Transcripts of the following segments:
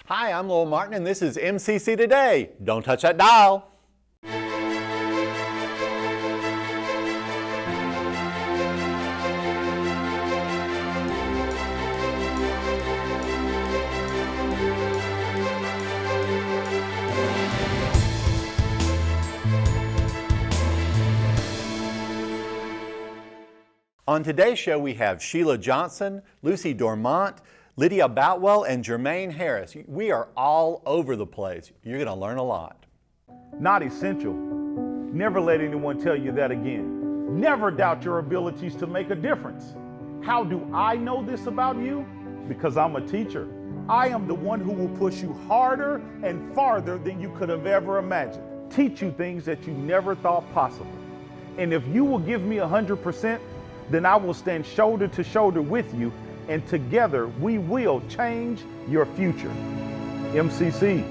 Hi, I'm Lowell Martin, and this is MCC Today. Don't touch that dial. On today's show, we have Sheila Johnson, Lucy Dormont, Lydia Boutwell, and Jermaine Harris. We are all over the place. You're going to learn a lot. Not essential. Never let anyone tell you that again. Never doubt your abilities to make a difference. How do I know this about you? Because I'm a teacher. I am the one who will push you harder and farther than you could have ever imagined. Teach you things that you never thought possible. And if you will give me 100%, then I will stand shoulder to shoulder with you, and together we will change your future. MCC,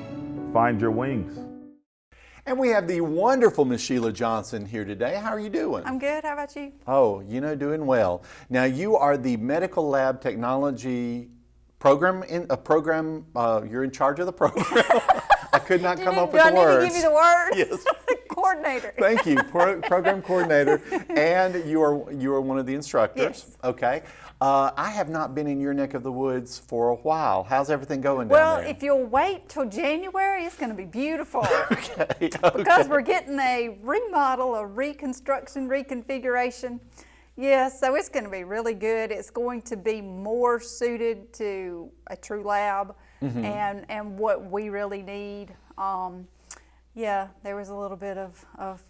find your wings. And we have the wonderful Miss Sheila Johnson here today. How are you doing? I'm good. How about you? Oh, doing well. Now, you are the Medical Lab Technology program. You're in charge of the program. I could not come up with the words. Do I need to give you the word? Yes. Coordinator. Thank you, program coordinator, and you are one of the instructors. Yes. Okay. I have not been in your neck of the woods for a while. How's everything going down there? Well, if you'll wait till January, it's going to be beautiful. Okay. Because we're getting a remodel, a reconstruction, reconfiguration. Yeah, so it's going to be really good. It's going to be more suited to a true lab and what we really need. Yeah, there was a little bit of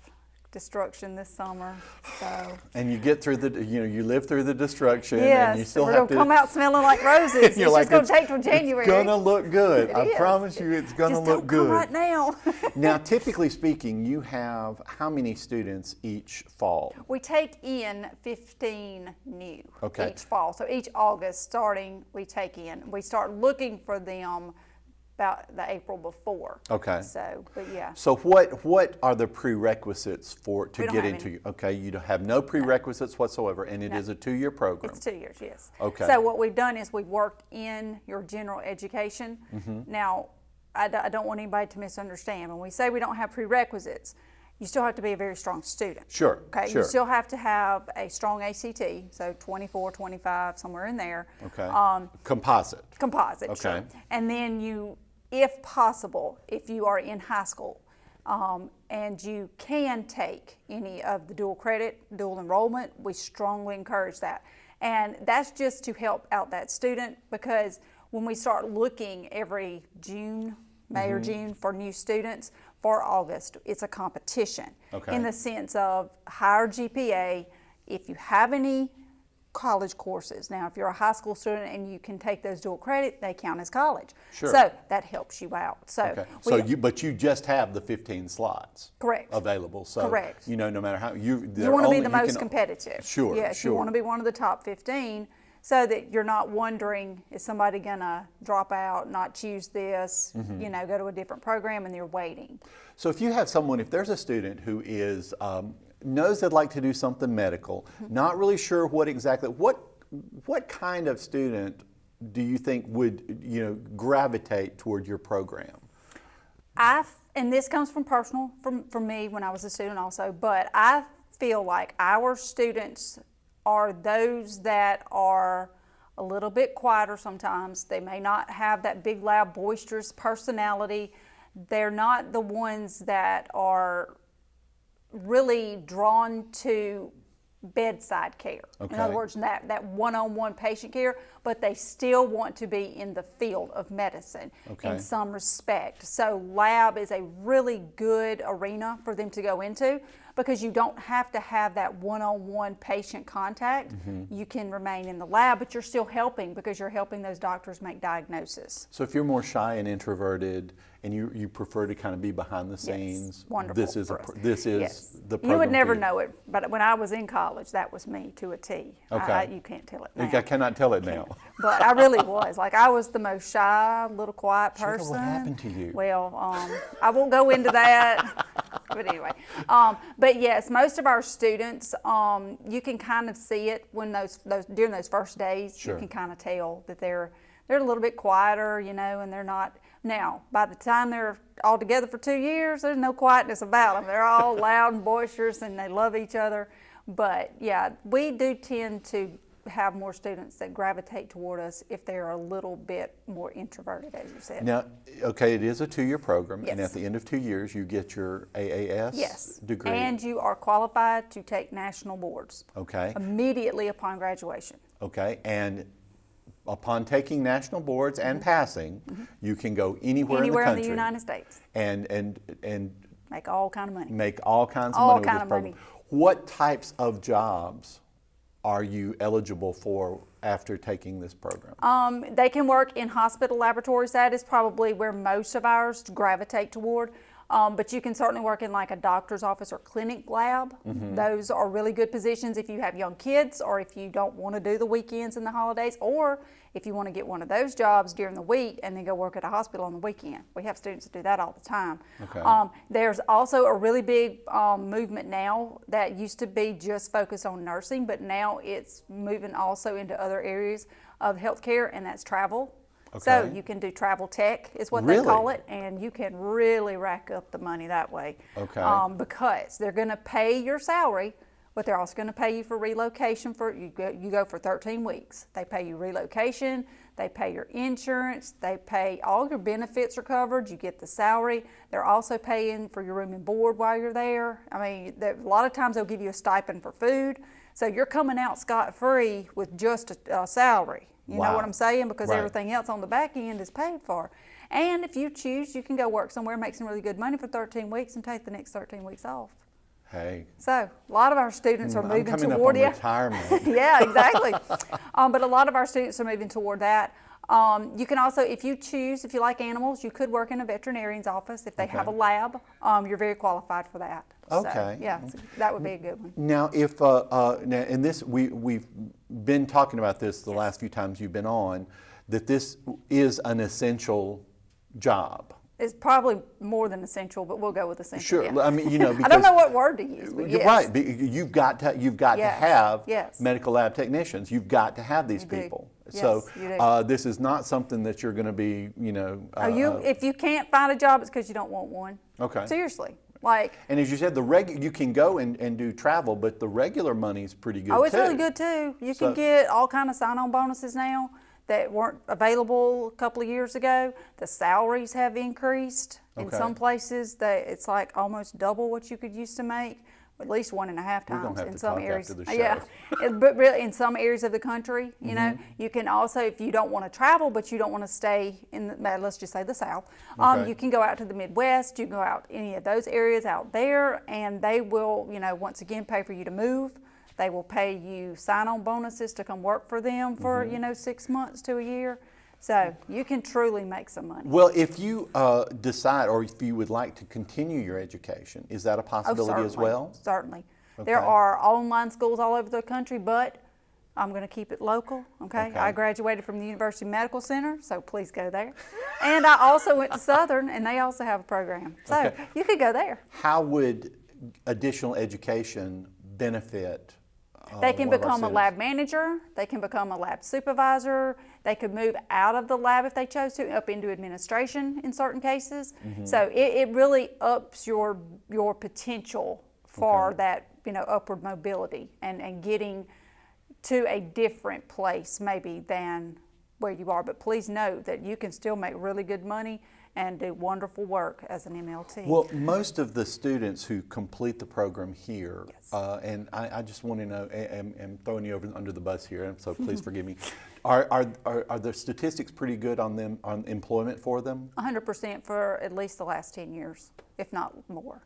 destruction this summer. So. And you get through you live through the destruction, yes, and you still we're have gonna come out smelling like roses. It's like, just going to take till January. It's gonna look good. I is. promise you, it's gonna just look good. Come right now. Now, typically speaking, you have how many students each fall? We take in 15 new each fall. So each August starting, we take in. We start looking for them about the April before. Okay. So, but yeah. So what are the prerequisites to get into? Any. Okay, you have no prerequisites whatsoever, and it is a 2-year program. It's 2 years, yes. Okay. So what we've done is we've worked in your general education. Now, I don't want anybody to misunderstand. When we say we don't have prerequisites, you still have to be a very strong student. Sure. Okay. Sure. You still have to have a strong ACT, so 24, 25, somewhere in there. Okay. Composite. Composite. Okay. Sure. And then you, if possible, if you are in high school, and you can take any of the dual enrollment, we strongly encourage that. And that's just to help out that student, because when we start looking every June, May or June for new students, for August, it's a competition in the sense of higher GPA. If you have any college courses, now if you're a high school student and you can take those dual credit, they count as college. Sure. So that helps you out. So, but you just have the 15 slots available. So correct. No matter how you want to be the most competitive. Sure. Yes, sure. You want to be one of the top 15. So that you're not wondering, is somebody gonna drop out, not choose this, go to a different program, and they're waiting. So if there's a student who is knows they'd like to do something medical, not really sure what kind of student do you think would gravitate toward your program? And this comes from me when I was a student also, but I feel like our students are those that are a little bit quieter sometimes. They may not have that big, loud, boisterous personality. They're not the ones that are really drawn to bedside care. Okay. In other words, that one-on-one patient care, but they still want to be in the field of medicine in some respect. So lab is a really good arena for them to go into, because you don't have to have that one-on-one patient contact. You can remain in the lab, but you're still helping, because you're helping those doctors make diagnoses. So if you're more shy and introverted and you prefer to kind of be behind the scenes, wonderful this is the program. You would never know it, but when I was in college, that was me to a T. Okay. You can't tell it now. I cannot tell it now. But I really was. Like, I was the most shy, little quiet person. Sheila, what happened to you? Well, I won't go into that. But anyway, but yes, most of our students, you can kind of see it when those during those first days. Sure. You can kind of tell that they're they're a little bit quieter, and they're not. Now, by the time they're all together for 2 years, there's no quietness about them. They're all loud and boisterous, and they love each other. But yeah, we do tend to have more students that gravitate toward us if they're a little bit more introverted, as you said. Now, okay, it is a 2-year program, Yes. and at the end of 2 years, you get your AAS Yes. degree. And you are qualified to take national boards Okay. immediately upon graduation. Okay, and upon taking national boards and passing, you can go anywhere in the Anywhere in country the United States. and Make all kind of money. make all kinds of All money with kind this of program. money. What types of jobs are you eligible for after taking this program? They can work in hospital laboratories. That is probably where most of ours gravitate toward. But you can certainly work in like a doctor's office or clinic lab. Those are really good positions if you have young kids, or if you don't want to do the weekends and the holidays, or if you want to get one of those jobs during the week and then go work at a hospital on the weekend. We have students that do that all the time. Okay. There's also a really big movement now that used to be just focused on nursing, but now it's moving also into other areas of healthcare, and that's travel. So Okay. you can do travel tech is what Really? they call it, and you can really rack up the money that way. Okay. Because they're going to pay your salary, but they're also going to pay you for relocation. You go for 13 weeks. They pay you relocation, they pay your insurance, they pay all your benefits are covered. You get the salary. They're also paying for your room and board while you're there. I mean, a lot of times they'll give you a stipend for food, so you're coming out scot-free with just a salary. You know Wow. what I'm saying? Because Right. everything else on the back end is paid for. And if you choose, you can go work somewhere, make some really good money for 13 weeks and take the next 13 weeks off. Hey, So a lot of our students are I'm moving coming toward up on retirement. Yeah, exactly. But a lot of our students are moving toward that. You can also, if you choose, if you like animals, you could work in a veterinarian's office. If they have a Okay. lab, you're very qualified for that. Okay. So, yeah, so that would be a good one. Now, if now, and this we've been talking about this the last few times you've been on, that this is an essential job. It's probably more than essential, but we'll go with essential. Sure, yeah. I mean, you know, because I don't know what word to use, but you're yes. right. You've got to Yes, have yes. medical lab technicians. You've got to have these You do. people. Yes, So you do. this is not something that you're going to be, you know. If you can't find a job, it's because you don't want one. Okay. Seriously. Like, And as you said, you can go and do travel, but the regular money's pretty good oh, it's too. really good too. You So- can get all kind of sign-on bonuses now that weren't available a couple of years ago. The salaries have increased. In Okay. some places, it's like almost double what you could used to make, at least 1.5 We're times gonna have in to some talk areas. after the Yeah, but really in some areas of the country, you know, you can also, if you don't want to travel, but you don't want to stay in, let's just say the South, Okay. you can go out to the Midwest. You can go out any of those areas out there, and they will, you know, once again pay for you to move. They will pay you sign-on bonuses to come work for them for, you know, 6 months to a year. So you can truly make some money. Well, if you decide, or if you would like to continue your education, is that a possibility as well? Certainly. There Okay. are online schools all over the country, but I'm going to keep it local, okay? Okay. I graduated from the University Medical Center, so please go there. And I also went to Southern, and they also have a program. So Okay. you could go there. How would additional education benefit? They can one of our become a students? lab manager, they can become a lab supervisor, they could move out of the lab if they chose to, up into administration in certain cases. Mm-hmm. So it really ups your potential for Okay. that, you know, upward mobility and getting to a different place maybe than where you are. But please note that you can still make really good money and do wonderful work as an MLT. Well, most of the students who complete the program here, Yes. and I just want to know, I'm throwing you over under the bus here, and so please forgive me. Are the statistics pretty good on them, on employment for them? 100% for at least the last 10 years, if not more.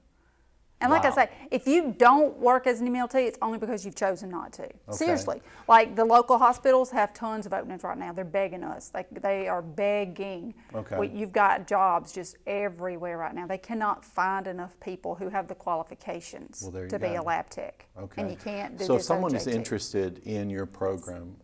And like I Wow. say, if you don't work as an MLT, it's only because you've chosen not to. Seriously. Like the local hospitals have tons of openings right now. They're begging us. They are begging. Okay. You've got jobs just everywhere right now. They cannot find enough people who have the qualifications Well, there you to be go. a lab tech. Okay. And you can't do So if this someone is OJT. interested in your program,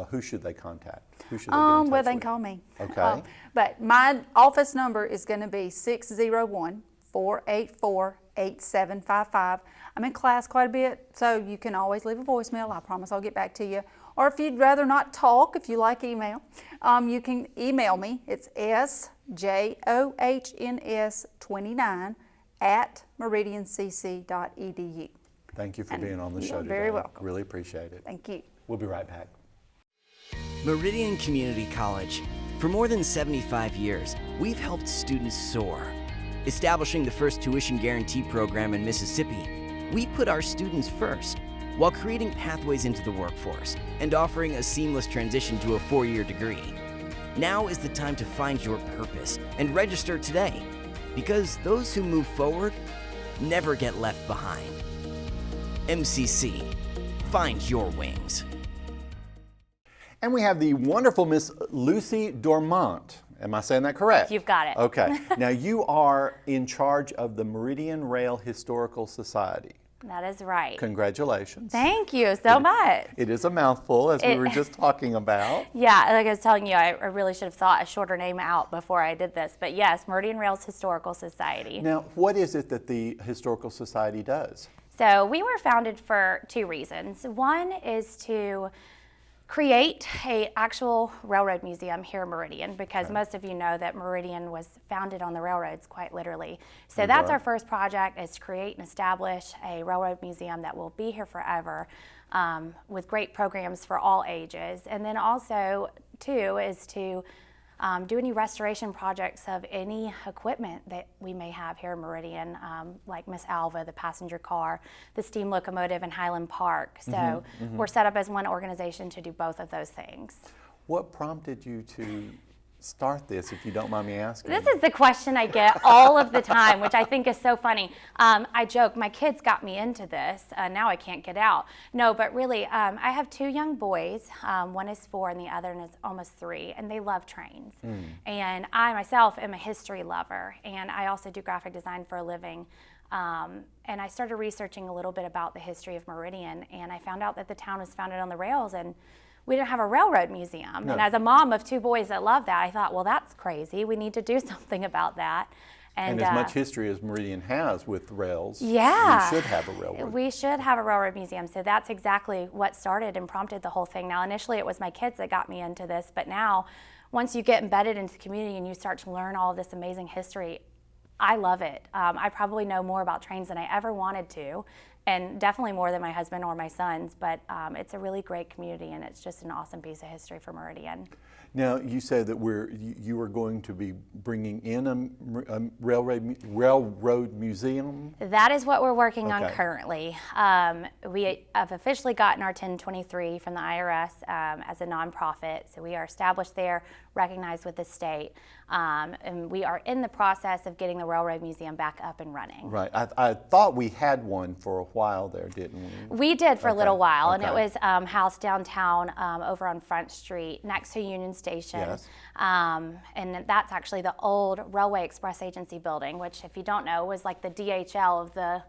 who should they contact? Who should they get in touch Well, they can with? call me. Okay. But my office number is going to be 601-484-8755. I'm in class quite a bit, so you can always leave a voicemail. I promise I'll get back to you. Or if you'd rather not talk, if you like email, you can email me. It's sjohn29@meridiancc.edu. Thank you for being on the show You're today. very welcome. Really appreciate it. Thank you. We'll be right back. Meridian Community College. For more than 75 years, we've helped students soar. Establishing the first tuition guarantee program in Mississippi, we put our students first while creating pathways into the workforce and offering a seamless transition to a 4-year degree. Now is the time to find your purpose and register today, because those who move forward never get left behind. MCC, find your wings. And we have the wonderful Miss Lucy Dormont. Am I saying that correct? You've got it. Okay. Now you are in charge of the Meridian Rail Historical Society. That is right. Congratulations. Thank you so much. It is a mouthful, as we were just talking about. Yeah, like I was telling you, I really should have thought a shorter name out before I did this. But yes, Meridian Rail's Historical Society. Now, what is it that the Historical Society does? So we were founded for 2 reasons. One is to create an actual railroad museum here in Meridian, because most of you know that Meridian was founded on the railroads, quite literally. So that's our first project, is to create and establish a railroad museum that will be here forever, with great programs for all ages. And then also, too, is to do any restoration projects of any equipment that we may have here in Meridian, like Miss Alva, the passenger car, the steam locomotive in Highland Park. So we're set up as one organization to do both of those things. What prompted you to start this, if you don't mind me asking? This is the question I get all of the time, which I think is so funny. I joke, my kids got me into this, now I can't get out. No, but really, I have 2 young boys. One is 4 and the other is almost 3, and they love trains. And I myself am a history lover, and I also do graphic design for a living. And I started researching a little bit about the history of Meridian, and I found out that the town was founded on the rails, and we didn't have a railroad museum. No. And as a mom of 2 boys that love that, I thought, well, that's crazy. We need to do something about that. And as much history as Meridian has with rails, yeah, we should have a railroad. We should have a railroad museum. So that's exactly what started and prompted the whole thing. Now, initially it was my kids that got me into this, but now once you get embedded into the community and you start to learn all of this amazing history, I love it. I probably know more about trains than I ever wanted to, and definitely more than my husband or my sons, but it's a really great community, and it's just an awesome piece of history for Meridian. Now, you said that you are going to be bringing in a railroad museum? That is what we're working on Okay. currently. We have officially gotten our 1023 from the IRS as a nonprofit, so we are established there, recognized with the state, and we are in the process of getting the Railroad Museum back up and running. Right. I thought we had one for a while there, didn't we? We did for a little while, and it Okay. was housed downtown over on Front Street next to Union Station. Yes. And that's actually the old Railway Express Agency building, which, if you don't know, was like the DHL of the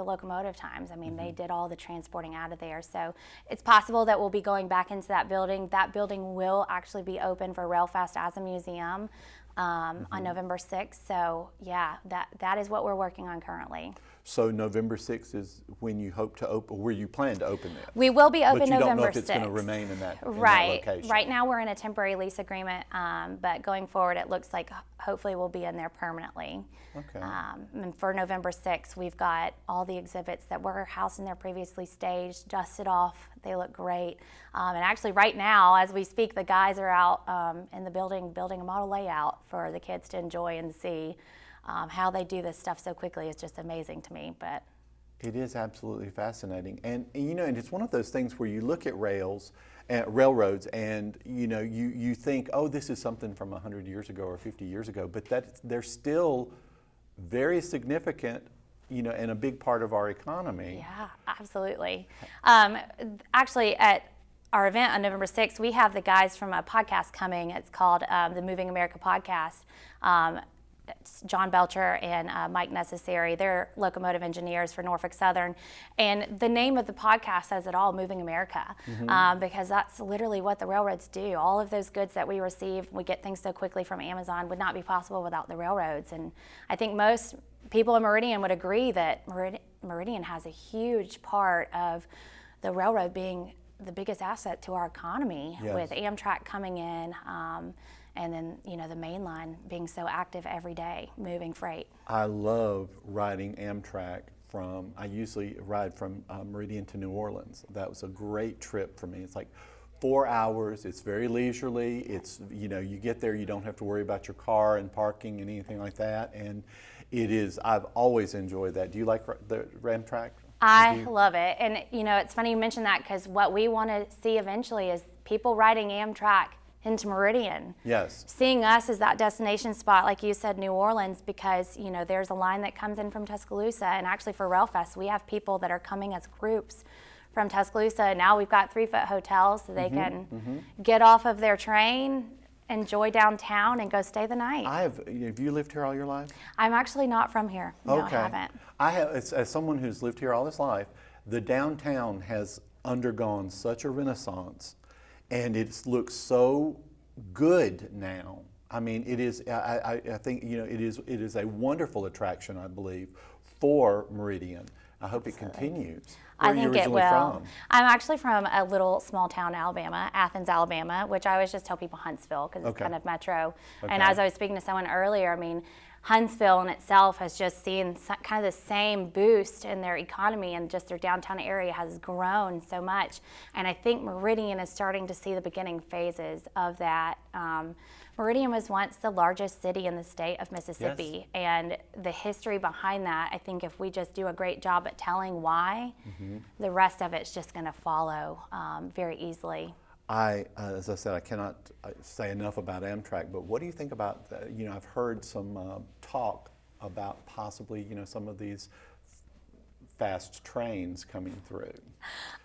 locomotive times. I mean, they did all the transporting out of there. So it's possible that we'll be going back into that building. That building will actually be open for RailFest as a museum on November 6th. So yeah, that is what we're working on currently. So November 6th is when you hope to open, where you plan to open it. We will be open But you November don't know if it's 6th. going to remain in that location. Right now we're in a temporary lease agreement, but going forward it looks like hopefully we'll be in there permanently. Okay. And for November 6th, we've got all the exhibits that were housed in there previously, staged, dusted off. They look great. And actually right now, as we speak, the guys are out in the building a model layout for the kids to enjoy and see. How they do this stuff so quickly is just amazing to me. But It is absolutely fascinating, and and it's one of those things where you look at railroads, and you think, oh, this is something from 100 years ago or 50 years ago, but they're still very significant, and a big part of our economy. yeah, absolutely. Actually, at our event on November 6th, we have the guys from a podcast coming. It's called the Moving America Podcast. It's John Belcher and Mike Necessary. They're locomotive engineers for Norfolk Southern. And the name of the podcast says it all, Moving America, because that's literally what the railroads do. All of those goods that we receive, we get things so quickly from Amazon, would not be possible without the railroads. And I think most people in Meridian would agree that Meridian has a huge part of the railroad being the biggest asset to our economy with Amtrak coming in, and then, you know, the main line being so active every day, moving freight. I love riding Amtrak I usually ride from Meridian to New Orleans. That was a great trip for me. It's like 4 hours, it's very leisurely, it's, you know, you get there, you don't have to worry about your car and parking and anything like that, and it is, I've always enjoyed that. Do you like the Amtrak? I love it, and you know, it's funny you mention that, because what we want to see eventually is people riding Amtrak into Meridian. Yes. Seeing us as that destination spot, like you said, New Orleans, because you know there's a line that comes in from Tuscaloosa, and actually for RailFest we have people that are coming as groups from Tuscaloosa. Now we've got 3-foot hotels so they can get off of their train, enjoy downtown, and go stay the night. Have you lived here all your life? I'm actually not from here. No, Okay. I haven't. I have, as someone who's lived here all his life, the downtown has undergone such a renaissance, and it looks so good now. I mean, it is. I think, you know, it is a wonderful attraction, I believe, for Meridian. I hope it continues. Where I are you think it will. originally from? I'm actually from a little small town, Alabama, Athens, Alabama, which I always just tell people Huntsville because it's kind of metro. And as I was speaking to someone earlier, I mean, Huntsville in itself has just seen kind of the same boost in their economy, and just their downtown area has grown so much. And I think Meridian is starting to see the beginning phases of that. Meridian was once the largest city in the state of Mississippi, and the history behind that, I think if we just do a great job at telling why, the rest of it's just going to follow very easily. As I said, I cannot say enough about Amtrak, but what do you think about, you know, I've heard some talk about possibly, you know, some of these fast trains coming through.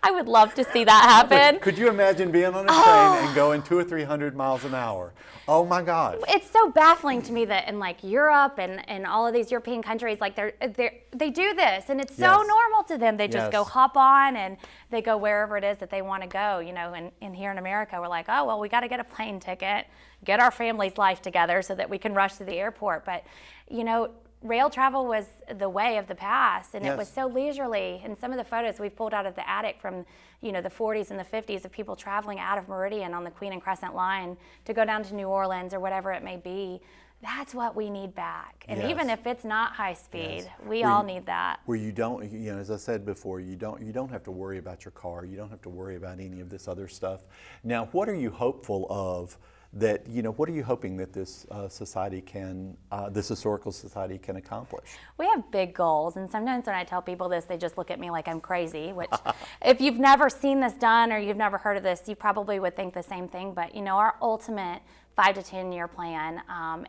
I would love to see that happen. Could you imagine being on a train and going 200 or 300 miles an hour? Oh my gosh. It's so baffling to me that in like Europe and all of these European countries, like they do this, and it's so normal to them. They just go hop on and they go wherever it is that they want to go, you know, and here in America, we're like, oh, well, we got to get a plane ticket, get our family's life together so that we can rush to the airport. But, you know, rail travel was the way of the past, and it was so leisurely. And some of the photos we've pulled out of the attic from, you know, the 40s and the 50s of people traveling out of Meridian on the Queen and Crescent line to go down to New Orleans or whatever it may be, that's what we need back. And even if it's not high speed, we all need that. Where you don't, you know, as I said before, you don't have to worry about your car. You don't have to worry about any of this other stuff. Now, what are you hopeful of? That, you know, what are you hoping that this society can, this historical society can accomplish? We have big goals, and sometimes when I tell people this, they just look at me like I'm crazy, which if you've never seen this done or you've never heard of this, you probably would think the same thing. But, you know, our ultimate 5 to 10 year plan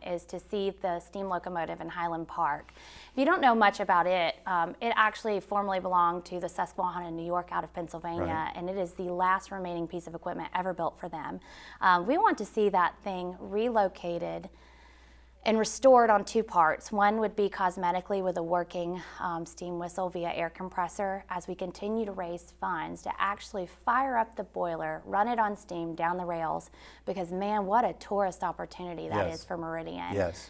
is to see the steam locomotive in Highland Park. If you don't know much about it, it actually formerly belonged to the Susquehanna, New York, out of Pennsylvania, and it is the last remaining piece of equipment ever built for them. We want to see that thing relocated and restored on 2 parts. One would be cosmetically with a working steam whistle via air compressor as we continue to raise funds to actually fire up the boiler, run it on steam down the rails, because man, what a tourist opportunity that is for Meridian. Yes.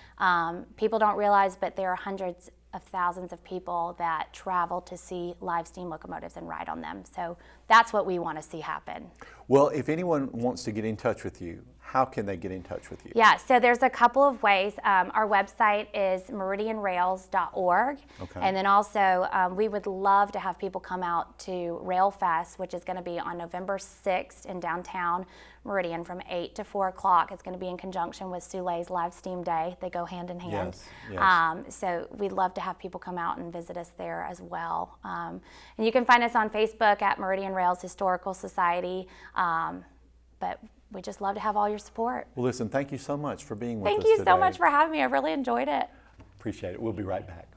People don't realize, but there are hundreds of thousands of people that travel to see live steam locomotives and ride on them. So that's what we want to see happen. Well, if anyone wants to get in touch with you, how can they get in touch with you? Yeah, so there's a couple of ways. Our website is meridianrails.org. Okay. And then also, we would love to have people come out to RailFest, which is going to be on November 6th in downtown Meridian from 8 to 4 o'clock. It's going to be in conjunction with Soule's Live Steam Day. They go hand in hand. Yes. So we'd love to have people come out and visit us there as well. And you can find us on Facebook at Meridian Rails Historical Society. But we just love to have all your support. Well, listen, thank you so much for being with us today. today. Thank you so much for having me. I really enjoyed it. Appreciate it. We'll be right back.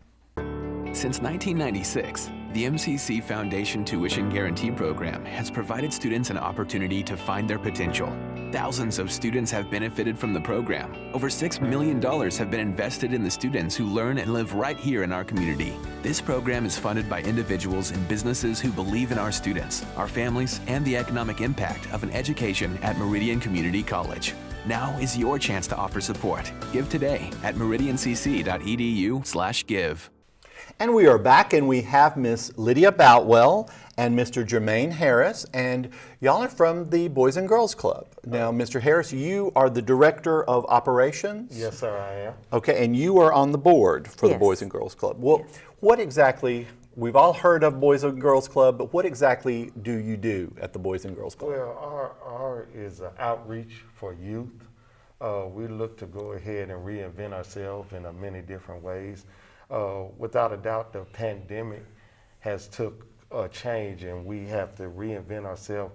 Since 1996, the MCC Foundation Tuition Guarantee Program has provided students an opportunity to find their potential. Thousands of students have benefited from the program. Over $6 million have been invested in the students who learn and live right here in our community. This program is funded by individuals and businesses who believe in our students, our families, and the economic impact of an education at Meridian Community College. Now is your chance to offer support. Give today at meridiancc.edu/give. And we are back, and we have Miss Lydia Boutwell and Mr. Jermaine Harris, and y'all are from the Boys and Girls Club. Now, Mr. Harris, you are the Director of Operations? Yes, sir, I am. Okay, and you are on the board for the Yes. Boys and Girls Club. Well, what exactly, we've all heard of Boys and Girls Club, but what exactly do you do at the Boys and Girls Club? Well, our is an outreach for youth. We look to go ahead and reinvent ourselves in many different ways. Without a doubt, the pandemic has took a change and we have to reinvent ourselves.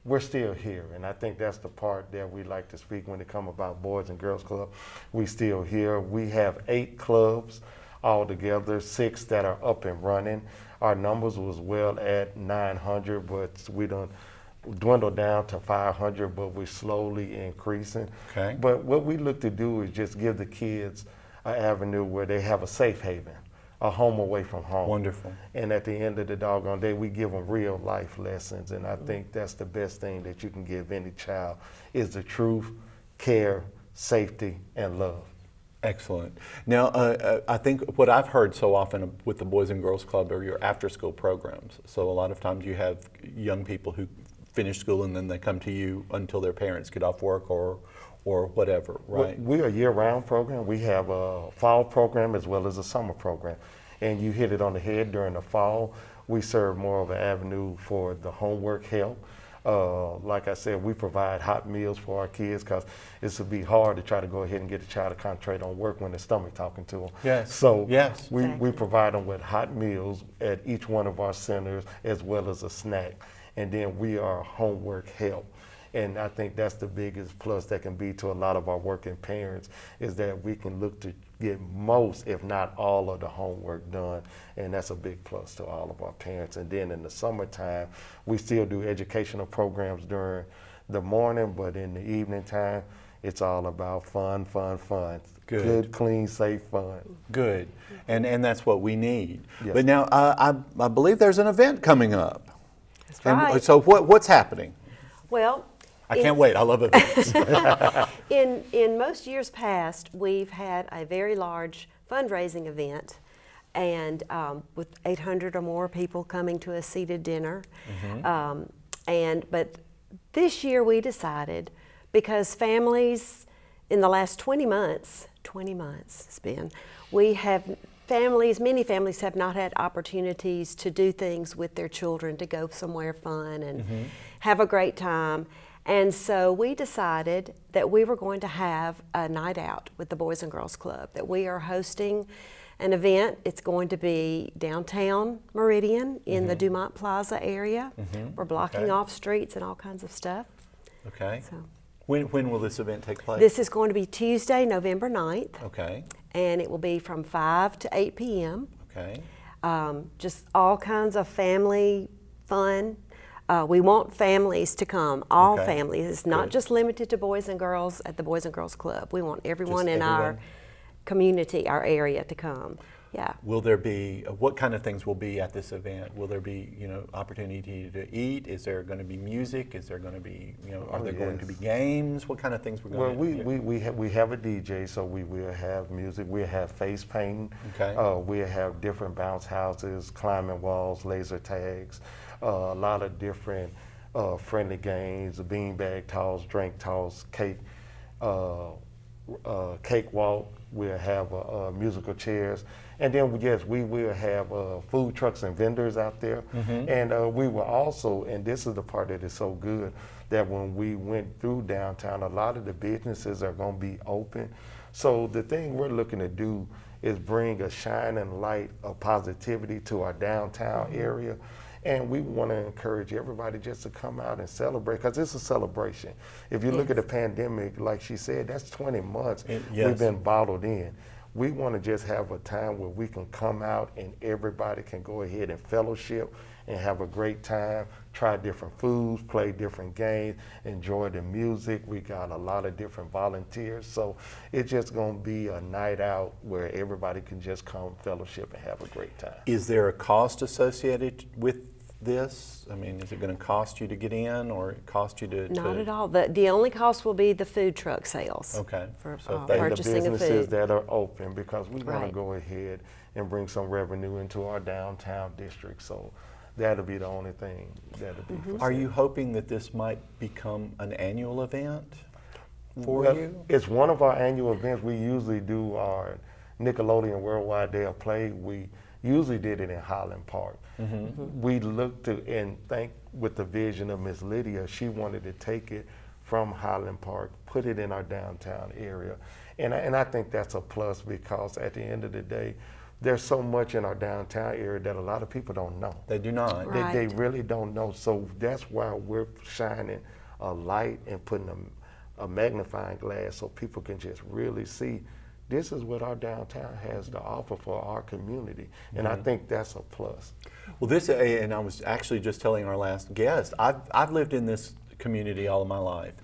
We're still here, and I think that's the part that we like to speak when it comes about Boys and Girls Club. We still here. We have 8 clubs altogether, 6 that are up and running. Our numbers was well at 900, but we done dwindled down to 500, but we're slowly increasing. Okay. But what we look to do is just give the kids an avenue where they have a safe haven, a home away from home. Wonderful. And at the end of the doggone day, we give them real life lessons. And I think that's the best thing that you can give any child is the truth, care, safety, and love. Excellent. Now, I think what I've heard so often with the Boys and Girls Club are your after-school programs. So a lot of times you have young people who finish school and then they come to you until their parents get off work or whatever, right? We're a year-round program. We have a fall program as well as a summer program. And you hit it on the head. During the fall, we serve more of an avenue for the homework help. Like I said, we provide hot meals for our kids because it would be hard to try to go ahead and get a child to concentrate on work when their stomach talking to them. Yes. So yes. we provide them with hot meals at each one of our centers as well as a snack. And then we are homework help. And I think that's the biggest plus that can be to a lot of our working parents is that we can look to get most, if not all, of the homework done. And that's a big plus to all of our parents. And then in the summertime, we still do educational programs during the morning, but in the evening time, it's all about fun, fun, fun. Good, clean, safe fun. Good. And that's what we need. Yes. But now, I believe there's an event coming up. That's right. And so what's happening? Well, I can't wait. I love events. in most years past, we've had a very large fundraising event, and with 800 or more people coming to a seated dinner. But this year we decided, because families in the last 20 months it's been, many families have not had opportunities to do things with their children, to go somewhere fun and have a great time. And so we decided that we were going to have a night out with the Boys and Girls Club, that we are hosting an event. It's going to be downtown Meridian in the Dormont Plaza area. We're blocking off streets and all kinds of stuff. Okay. So When will this event take place? this is going to be Tuesday, November 9th, Okay. and it will be from 5 to 8 p.m. Okay. Just all kinds of family fun. We want families to come, all Okay. families. It's not Good. just limited to boys and girls at the Boys and Girls Club. We want everyone Just in our everyone. community, our area to come. Yeah. Will there be, what kind of things will be at this event? Will there be, opportunity to eat? Is there going to be music? Is there going to be, are there going to be games? What kind of things we're going to Well, we have a DJ, so we will have music. We'll have face painting. Okay. We'll have different bounce houses, climbing walls, laser tags, a lot of different friendly games, beanbag toss, drink toss, cake walk. We'll have musical chairs. And then, yes, we will have food trucks and vendors out there. And we will also, and this is the part that is so good, that when we went through downtown, a lot of the businesses are going to be open. So the thing we're looking to do is bring a shining light of positivity to our downtown area. And we want to encourage everybody just to come out and celebrate, because it's a celebration. If you look at the pandemic, like she said, that's 20 months we've been bottled in. We want to just have a time where we can come out and everybody can go ahead and fellowship and have a great time, try different foods, play different games, enjoy the music. We got a lot of different volunteers. So it's just going to be a night out where everybody can just come fellowship and have a great time. Is there a cost associated with this? I mean, is it going to cost you to get in, or cost you to? Not at all. The only cost will be the food truck sales. Okay. For So if they- purchasing and the of businesses food. that are open, because we want to Right. go ahead and bring some revenue into our downtown district. So That'll be the only thing that'll be. For Are sale. you hoping that this might become an annual event for Well, you? It's one of our annual events. We usually do our Nickelodeon Worldwide Day of Play. We usually did it in Highland Park. We looked to and think with the vision of Miss Lydia, she wanted to take it from Highland Park, put it in our downtown area. And I think that's a plus because at the end of the day, there's so much in our downtown area that a lot of people don't know. They do not. Right. They really don't know. So that's why we're shining a light and putting a magnifying glass so people can just really see this is what our downtown has to offer for our community. And I think that's a plus. Well, and I was actually just telling our last guest, I've lived in this community all of my life,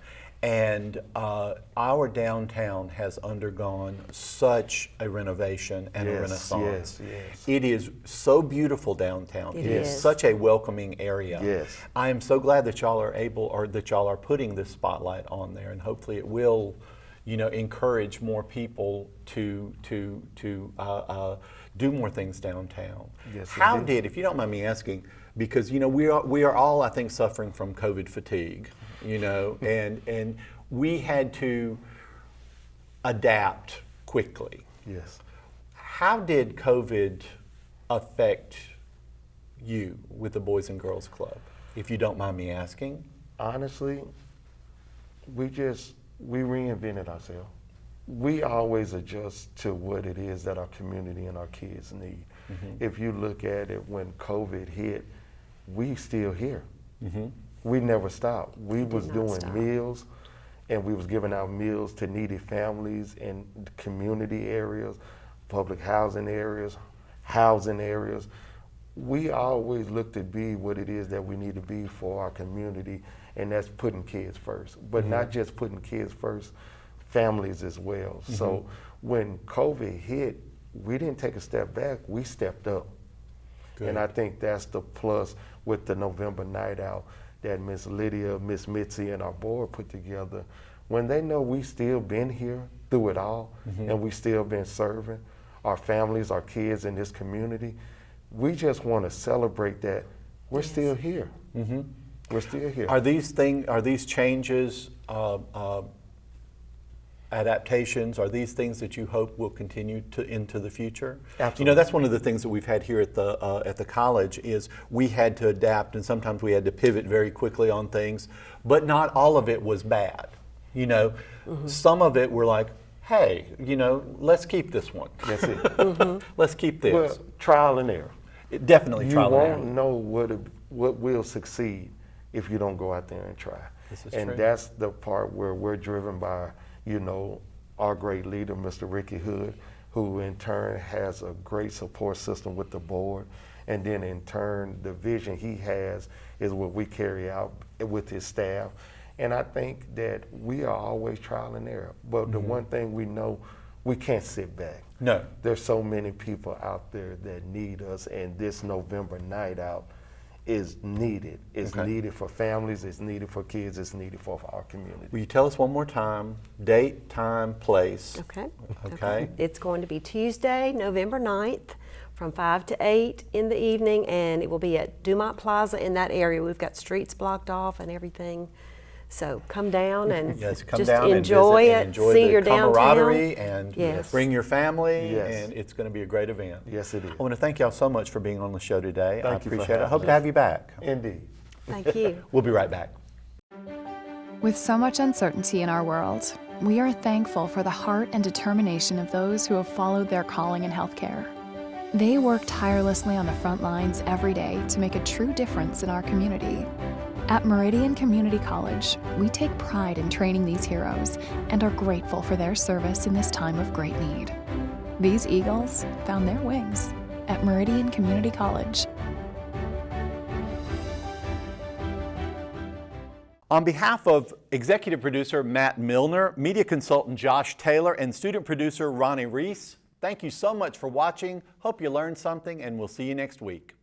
and our downtown has undergone such a renovation and a Yes, renaissance. yes. It is so beautiful downtown. It It is is. such a welcoming area. Yes. I am so glad that y'all are that y'all are putting this spotlight on there, and hopefully it will, encourage more people to do more things downtown. Yes, How indeed. if you don't mind me asking, because we are all, I think, suffering from COVID fatigue, and we had to adapt quickly. Yes. How did COVID affect you with the Boys and Girls Club, if you don't mind me asking? Honestly, we reinvented ourselves. We always adjust to what it is that our community and our kids need. If you look at it, when COVID hit, we still here. We never stopped. We was not doing stop. meals, and we was giving out meals to needy families in community areas, public housing areas. We always look to be what it is that we need to be for our community, and that's putting kids first. But not just putting kids first, families as well. So when COVID hit, we didn't take a step back, we stepped up. Good. And I think that's the plus with the November night out that Miss Lydia, Miss Mitzi, and our board put together. When they know we still been here through it all, and we still been serving our families, our kids in this community, we just want to celebrate that we're still here. We're still here. Are these changes, adaptations, are these things that you hope will continue into the future? Absolutely. That's one of the things that we've had here at the college is we had to adapt, and sometimes we had to pivot very quickly on things, but not all of it was bad. Some of it we're like, hey, let's keep this one. That's it. Let's keep this. Well, trial and error. Definitely You trial and error. won't know what will succeed if you don't go out there and try. This is And true. that's the part where we're driven by, our great leader, Mr. Ricky Hood, who in turn has a great support system with the board. And then in turn, the vision he has is what we carry out with his staff. And I think that we are always trial and error. But the one thing we know, we can't sit back. No. There's so many people out there that need us, and this November night out is needed. It's Okay. needed for families, it's needed for kids, it's needed for our community. Will you tell us one more time, date, time, place? Okay. Okay. It's going to be Tuesday, November 9th from 5 to 8 in the evening, and it will be at Dumont Plaza in that area. We've got streets blocked off and everything. So come down and Yes, come just down enjoy and visit it, and enjoy see the your camaraderie downtown. and Yes. bring your family, Yes. and it's going to be a great event. Yes, it is. I want to thank y'all so much for being on the show today. I Thank you for appreciate it. I having hope to us. have you back. Indeed. Thank you. We'll be right back. With so much uncertainty in our world, we are thankful for the heart and determination of those who have followed their calling in healthcare. They work tirelessly on the front lines every day to make a true difference in our community. At Meridian Community College, we take pride in training these heroes and are grateful for their service in this time of great need. These Eagles found their wings at Meridian Community College. On behalf of executive producer Matt Milner, media consultant Josh Taylor, and student producer Ronnie Reese, thank you so much for watching. Hope you learned something, and we'll see you next week.